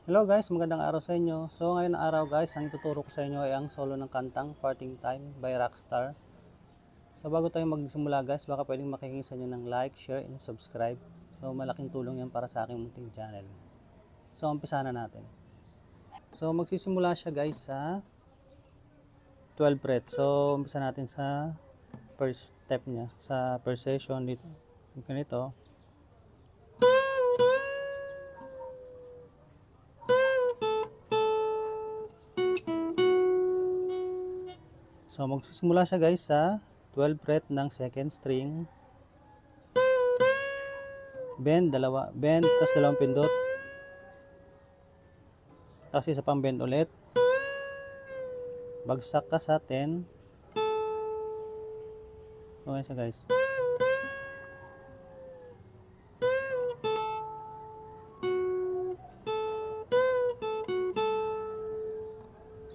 Hello guys, magandang araw sa inyo. So ngayon na araw guys, ang ituturo ko sa inyo ay ang solo ng kantang Parting Time by Rockstar. So bago tayo magsimula guys, baka pwedeng makikinig sa inyo ng like, share, and subscribe. So malaking tulong yan para sa aking munting channel. So umpisa na natin. So magsisimula siya guys sa 12 fret. So umpisa natin sa first step niya, sa first session dito. Ganito. So magsisimula siya guys sa 12 fret ng second string. Bend, tas dalawang pindot. Tapos isa pang bend ulit. Bagsak ka sa 10. Okay siya guys.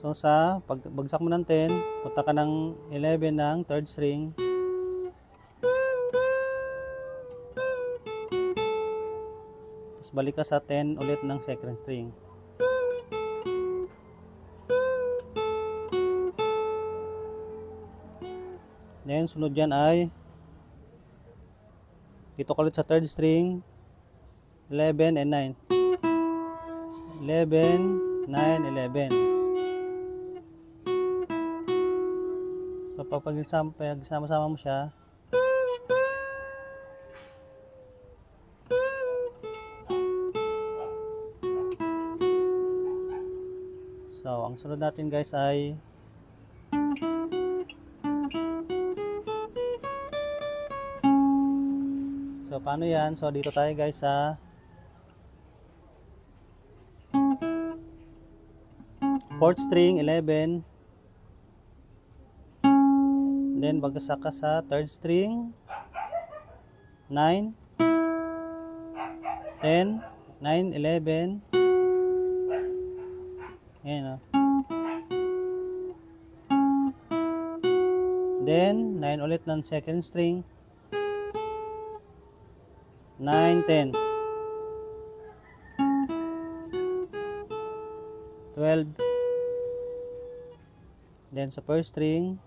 So sa pagbagsak mo ng 10, punta ka ng 11 ng third string. Tapos balik ka sa 10 ulit ng second string. Then sunod dyan ay dito ka ulit sa third string, 11 and 9. 11, 9, 11. So pag pagsama-sama mo siya, so ang sunod natin guys ay so paano yan? So dito tayo guys sa fourth string, 11. Then bagsak ka sa third string, 9, 10, 9, 11. Ayan o. Then 9 ulit ng second string, 9, 10, 12. Then sa first string,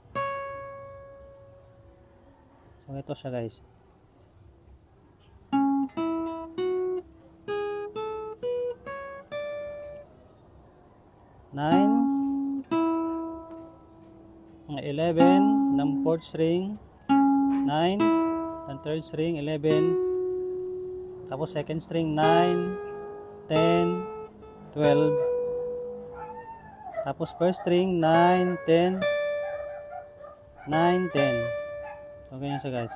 so ito siya guys. Nine, 11 ng fourth string, 9 ng third string, 11. Tapos second string, 9, 10, 12. Tapos first string, 9, 10, 9, 10. So ganyan siya guys.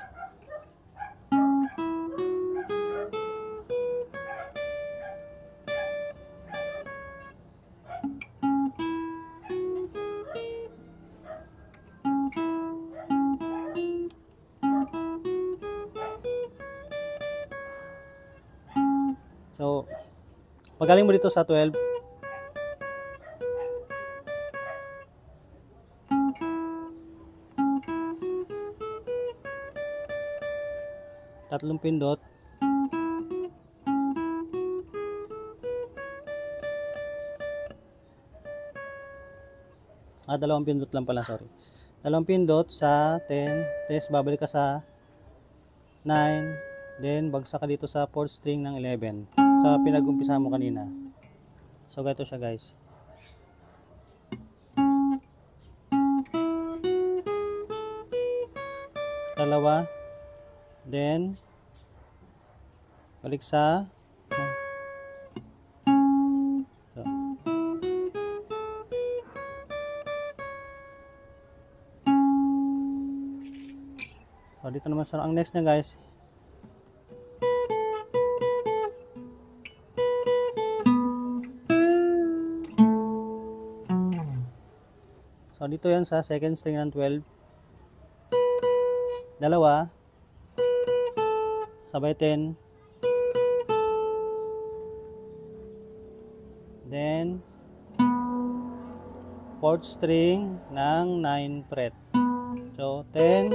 So pagaling mo dito sa 12, tatlong pindot. Dalawang pindot lang pala, sorry. Dalawang pindot sa 10, tapos babalik ka sa 9, then bagsak ka dito sa 4th string ng 11 sa pinag-umpisa mo kanina. So ganito siya guys. Dalawa, then balik sa so dito naman sa ang next na guys, So dito yan sa second string ng 12. Dalawa. Sabay 10. Then fourth string ng 9 fret. So 10,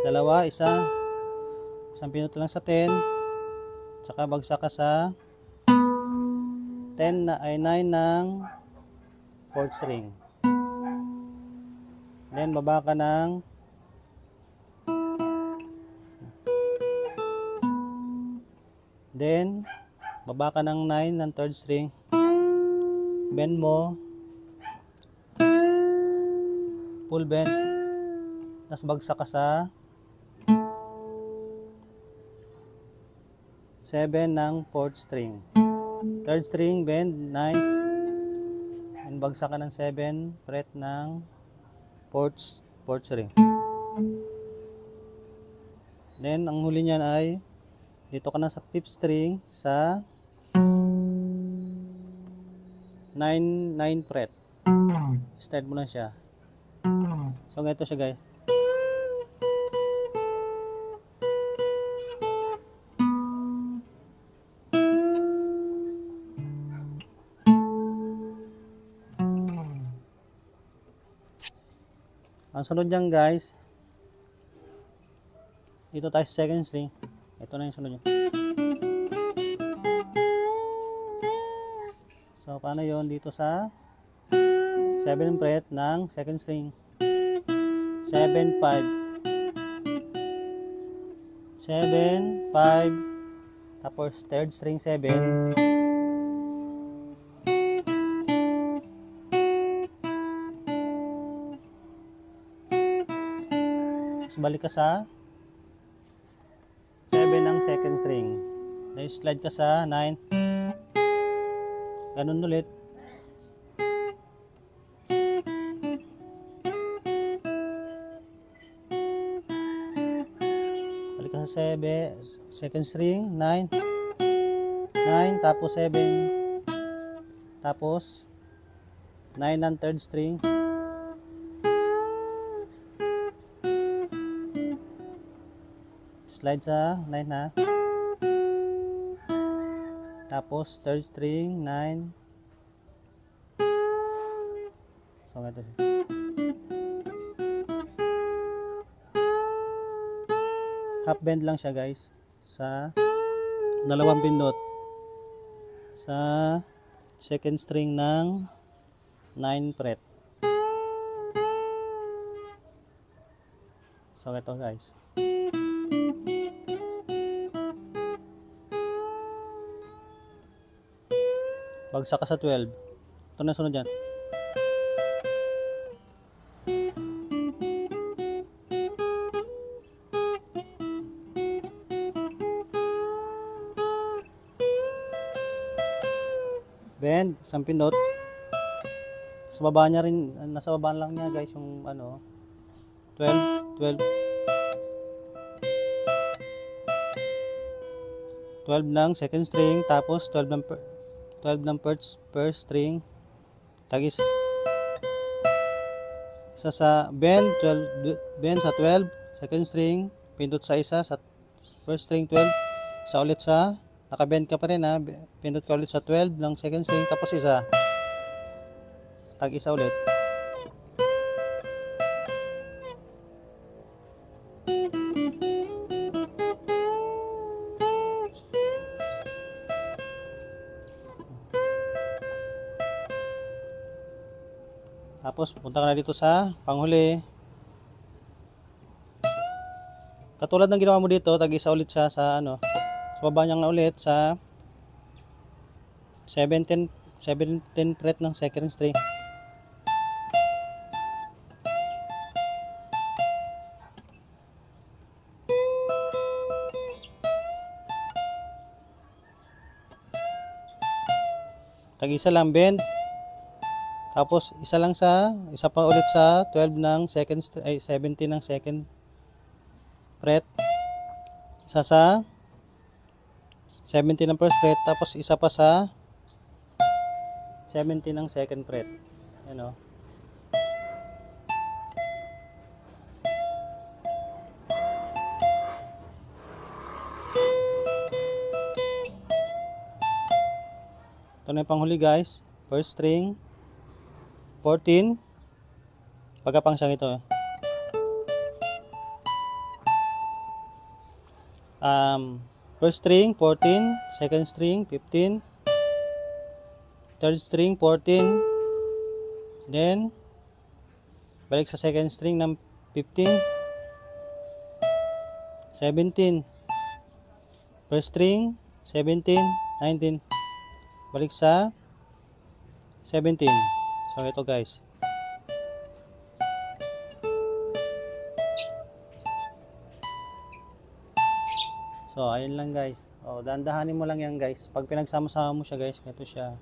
dalawa, isa. Isang pinut lang sa 10. Tsaka bagsak ka sa 10 na ay 9 ng fourth string. Then baba ka ng baba ka ng 9 ng third string. Bend mo. Full bend. Tapos bagsak ka sa 7 ng fourth string. Third string, bend 9. And bagsak ka ng 7 fret ng fourth string. Then ang huli niyan ay dito ka na sa fifth string sa 9 fret. Start mo na siya. So ganito siya guys. Ang sunod niyan guys, dito tayo sa second string. Ito na yung sunod niya. So paano yon dito sa 7 fret ng second string. 7, 5. 7, 5. Tapos third string 7. Balik ka sa 7 ng second string. Then slide ka sa 9. Ganun ulit. Balik ka sa 7, second string, 9. 9 tapos 7. Tapos 9 ng third string. Slide sa 9 ha. Tapos third string 9. So ganito siya. Half bend lang siya guys sa dalawang pindot sa second string ng 9 fret. So ganito guys. Bagsak ka sa 12. Ito na sunod yan. Bend, isang pindot. Sa baba niya rin, nasa baba lang niya guys yung ano, 12 ng second string, tapos 12 ng first string, tagis isa sa bend, 12 bend sa 12 second string, pindot sa isa sa first string 12, isa ulit sa nakabend ka pa rin ha, pindot ka ulit sa 12 ng second string, tapos isa tag isa ulit. Tapos punta ka na dito sa panghuli. Katulad ng ginawa mo dito, tag-isa ulit siya sa ano. Sa baba niya na ulit sa 17 fret ng second string. Tag-isa lang bend. Tapos isa pa ulit sa 12 ng second ay 17 ng second fret. Isa sa 17 ng first fret, tapos isa pa sa 17 ng second fret. Ayan o. Ito na yung panghuli guys. First string, 14. Pagkapang siya ito. First string, 14. Second string, 15. Third string, 14. Then, balik sa second string ng 15. 17. First string, 17. 19. Balik sa 17. So, ito guys. So, ayun lang guys. O, dahan-dahanin mo lang yan guys. Pag pinagsama-sama mo siya guys, ito siya.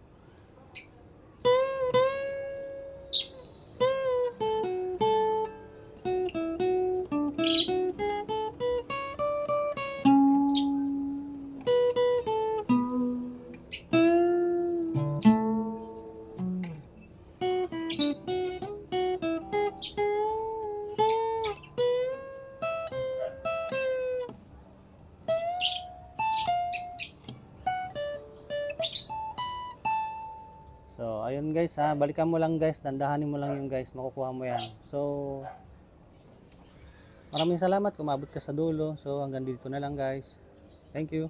So, ayun guys ha. Balikan mo lang guys. Dandahanin mo lang yung guys. Makukuha mo yan. So, maraming salamat kung maabot ka sa dulo. So, hanggang dito na lang guys. Thank you.